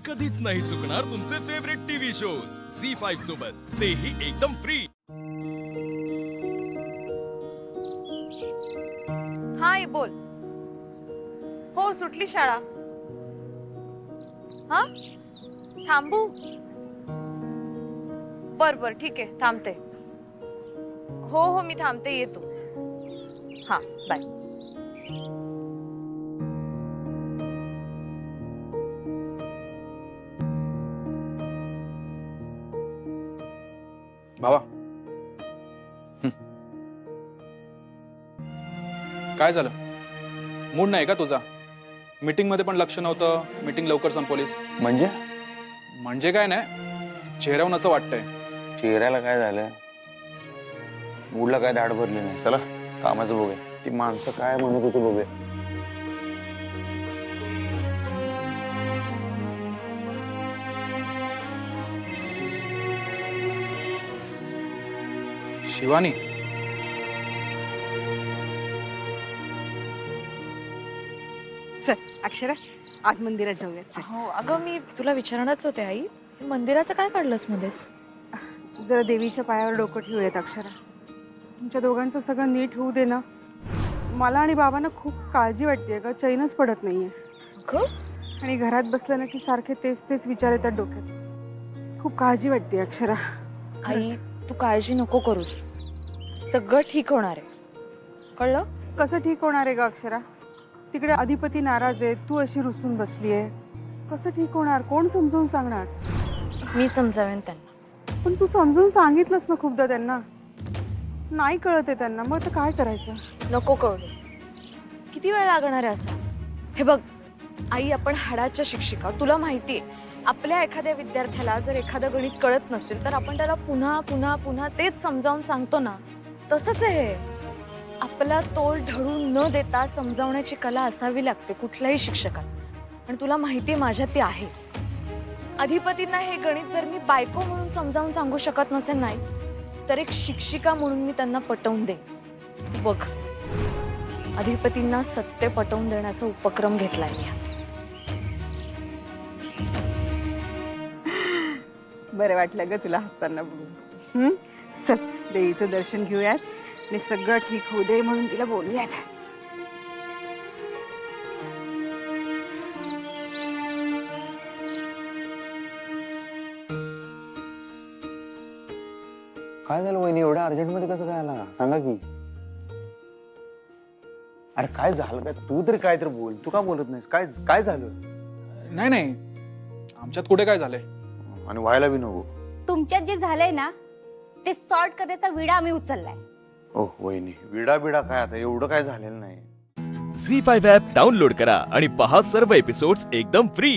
कधीच नाही चुकणार तुमचे फेवरेट टीव्ही शोज झी5 सोबत, तेही एकदम फ्री। हाय बोल। हो सुटली शाळा। हा थांबू? बर बर ठीक आहे, थांबते। हो हो मी थांबते, ये तू। हा बाय। भावा काय झालं? मूड नाही का तुझा? मीटिंग मध्ये पण लक्ष नव्हतं, मीटिंग लवकर संपवलीस। म्हणजे काय नाही, चेहऱ्यावरून असं वाटतंय। चेहऱ्याला काय झालं? मूडला काय दाढ भरली नाही। चला कामाचं बघूया, ती माणसं काय म्हणत होती बघूया। शिवानी, चल अक्षरा, आज मंदिरात जाऊयात। चल. हो अगं मी तुला विचारणारच होते आई, मंदिराचं काय काढलंस मध्येच? जरा देवीच्या पायावर डोकं ठेवूयात अक्षरा। तुमच्या दोघांचं सगळं नीट होऊ दे ना। मला आणि बाबांना खूप काळजी वाटते ग, चैनच पडत नाहीये। अगं आणि घरात बसलं ना की सारखे तेच तेच विचार येतात डोक्यात। खूप काळजी वाटते अक्षरा। आई तू काळजी नको करूस, सगळं ठीक होणार आहे, कळलं? कसं ठीक होणार आहे ग अक्षरा? तिकडे अधिपती नाराज आहे, तू अशी रुसून बसलीये। कसं ठीक होणार? कोण समजावून सांगणार? मी समजावेन त्यांना। पण तू समजून सांगितलंस ना खूपदा त्यांना, नाही कळत आहे त्यांना, मग आता काय करायचं? नको कळू, किती वेळ लागणार आहे असा? हे बघ आई, आपण हाडाच्या शिक्षिका, तुला माहितीये आपल्या एखाद्या विद्यार्थ्याला जर एखादं गणित कळत नसेल तर आपण त्याला पुन्हा पुन्हा पुन्हा तेच समजावून सांगतो ना, तसंच आहे हे। आपला तोल ढळून न देता समजावण्याची कला असावी लागते कुठल्याही शिक्षकाला, आणि तुला माहितीये माझ्यात ती आहे। अधिपतींना हे गणित जर मी बायको म्हणून समजावून सांगू शकत नसेल नाही, तर एक शिक्षिका म्हणून मी त्यांना पटवून दे। बघ अधिपतींना सत्य पटवून देण्याचा उपक्रम घेतलाय मी हाती। बरं वाटलं ग तुला हसताना बघून। चल देवीचं दर्शन घेऊयात आणि सगळं ठीक होऊ दे म्हणून तिला बोलूयात। काय झालं वहिनी, एवढ्या अर्जंट मध्ये कसं काय आला? सांगा की। अरे काय झालं काय? तू तरी काय तर बोल, तू का बोलत नाहीस? काय काय झालं? नाही नाही, आमच्यात कुठे काय झालंय? आणि व्हायला बी नको। तुमच्यात जे झालंय ना ते सॉर्ट करण्याचा विडा आम्ही उचललाय। ओ वहिनी, विडा बिडा काय, आता एवढं काय झालेलं नाही। झी5 ॲप डाउनलोड करा आणि पहा सर्व एपिसोड्स एकदम फ्री।